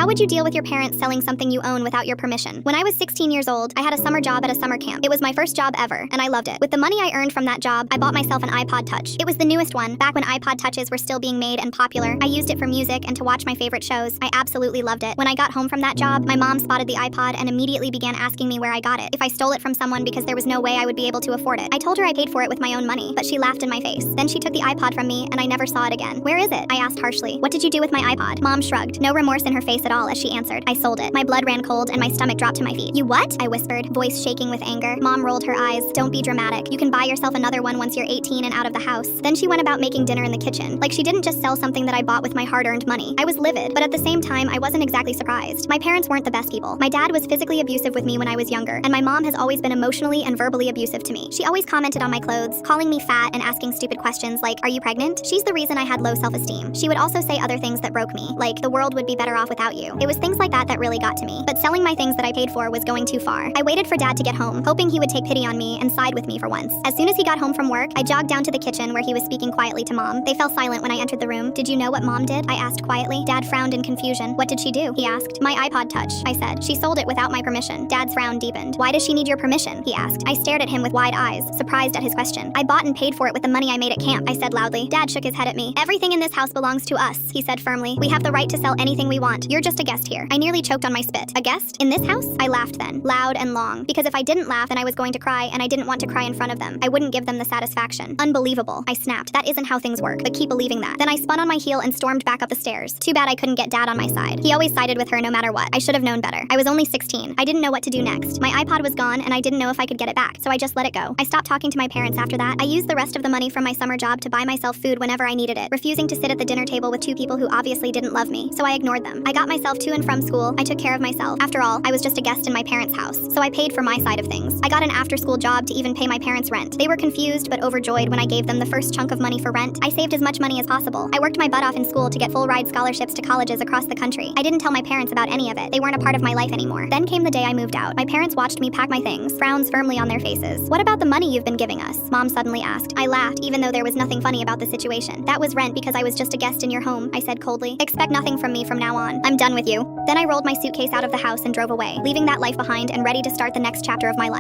How would you deal with your parents selling something you own without your permission? When I was 16 years old, I had a summer job at a summer camp. It was my first job ever, and I loved it. With the money I earned from that job, I bought myself an iPod Touch. It was the newest one, back when iPod Touches were still being made and popular. I used it for music and to watch my favorite shows. I absolutely loved it. When I got home from that job, my mom spotted the iPod and immediately began asking me where I got it, if I stole it from someone because there was no way I would be able to afford it. I told her I paid for it with my own money, but she laughed in my face. Then she took the iPod from me, and I never saw it again. Where is it? I asked harshly. What did you do with my iPod? Mom shrugged, no remorse in her face at all as she answered. I sold it. My blood ran cold and my stomach dropped to my feet. You what? I whispered, voice shaking with anger. Mom rolled her eyes. Don't be dramatic. You can buy yourself another one once you're 18 and out of the house. Then she went about making dinner in the kitchen. Like she didn't just sell something that I bought with my hard-earned money. I was livid, but at the same time, I wasn't exactly surprised. My parents weren't the best people. My dad was physically abusive with me when I was younger, and my mom has always been emotionally and verbally abusive to me. She always commented on my clothes, calling me fat and asking stupid questions like, are you pregnant? She's the reason I had low self-esteem. She would also say other things that broke me, like, the world would be better off without you. It was things like that that really got to me. But selling my things that I paid for was going too far. I waited for Dad to get home, hoping he would take pity on me and side with me for once. As soon as he got home from work, I jogged down to the kitchen where he was speaking quietly to Mom. They fell silent when I entered the room. Did you know what Mom did? I asked quietly. Dad frowned in confusion. What did she do? He asked. My iPod Touch, I said. She sold it without my permission. Dad's frown deepened. Why does she need your permission? He asked. I stared at him with wide eyes, surprised at his question. I bought and paid for it with the money I made at camp, I said loudly. Dad shook his head at me. Everything in this house belongs to us, he said firmly. We have the right to sell anything we want. You're just a guest here. I nearly choked on my spit. A guest? In this house? I laughed then, loud and long, because if I didn't laugh, then I was going to cry, and I didn't want to cry in front of them. I wouldn't give them the satisfaction. Unbelievable, I snapped. That isn't how things work, but keep believing that. Then I spun on my heel and stormed back up the stairs. Too bad I couldn't get Dad on my side. He always sided with her no matter what. I should have known better. I was only 16. I didn't know what to do next. My iPod was gone, and I didn't know if I could get it back, so I just let it go. I stopped talking to my parents after that. I used the rest of the money from my summer job to buy myself food whenever I needed it, refusing to sit at the dinner table with two people who obviously didn't love me, so I ignored them. I got myself to and from school. I took care of myself. After all, I was just a guest in my parents' house, so I paid for my side of things. I got an after-school job to even pay my parents' rent. They were confused but overjoyed when I gave them the first chunk of money for rent. I saved as much money as possible. I worked my butt off in school to get full-ride scholarships to colleges across the country. I didn't tell my parents about any of it. They weren't a part of my life anymore. Then came the day I moved out. My parents watched me pack my things, frowns firmly on their faces. What about the money you've been giving us? Mom suddenly asked. I laughed, even though there was nothing funny about the situation. That was rent because I was just a guest in your home, I said coldly. Expect nothing from me from now on. I'm done with you. Then I rolled my suitcase out of the house and drove away, leaving that life behind and ready to start the next chapter of my life.